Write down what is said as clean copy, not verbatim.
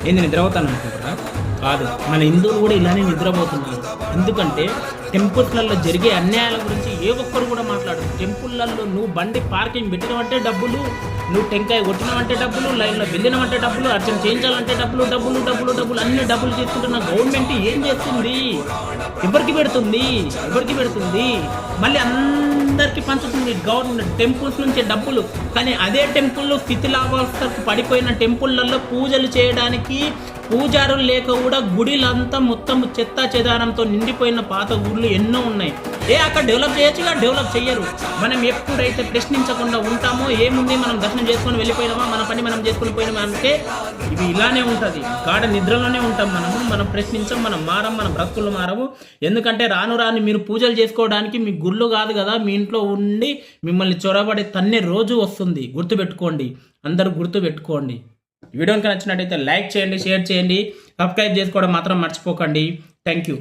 ఏంది నిద్రపోతాను అనుకుంటారా? కాదు, మన హిందువులు కూడా ఇలానే నిద్రపోతున్నారు. ఎందుకంటే టెంపుల్స్లలో జరిగే అన్యాయాల గురించి ఏ ఒక్కరు కూడా మాట్లాడరు. టెంపుల్లలో నువ్వు బండి పార్కింగ్ పెట్టినవంటే డబ్బులు, నువ్వు టెంకాయ కొట్టినవంటే డబ్బులు, లైన్లో వెళ్ళినవంటే డబ్బులు, అర్చన చేయించాలంటే డబ్బులు డబ్బులు డబ్బులు డబ్బులు అన్ని డబ్బులు తీసుకుంటున్న గవర్నమెంట్ ఏం చేస్తుంది? ఎవరికి పెడుతుంది? మళ్ళీ అందరికీ పంచుతుంది గవర్నమెంట్ టెంపుల్స్ నుంచి డబ్బులు. కానీ అదే టెంపుల్లో స్థితిలాభావస్థకు పడిపోయిన టెంపుల్లలో పూజలు చేయడానికి పూజారులు లేక కూడా గుడిలంతా మొత్తం చెత్త చెదారంతో నిండిపోయిన పాత ఊర్లు ఎన్నో ఉన్నాయి. అక్కడ డెవలప్ చేయొచ్చుగా, డెవలప్ చెయ్యరు. మనం ఎప్పుడైతే ప్రశ్నించకుండా ఉంటామో, ఏముంది మనం దర్శనం చేసుకొని వెళ్ళిపోయినామా, మన పని మనం చేసుకుని పోయినామా అంటే ఇవి ఇలానే ఉంటుంది. గాఢ నిద్రలోనే ఉంటాం మనం ప్రశ్నించం, మనం మారం, మన బ్రతుకులు మారము. ఎందుకంటే రాను మీరు పూజలు చేసుకోవడానికి మీ గుళ్ళు కాదు కదా, మీ ఇంట్లో ఉండి మిమ్మల్ని చొరబడి తన్నే రోజు వస్తుంది. గుర్తుపెట్టుకోండి, అందరూ గుర్తుపెట్టుకోండి. వీడియో కనుక నచ్చినట్టయితే లైక్ చేయండి, షేర్ చేయండి, సబ్స్క్రైబ్ చేసుకోవడం మాత్రం మర్చిపోకండి. Thank you.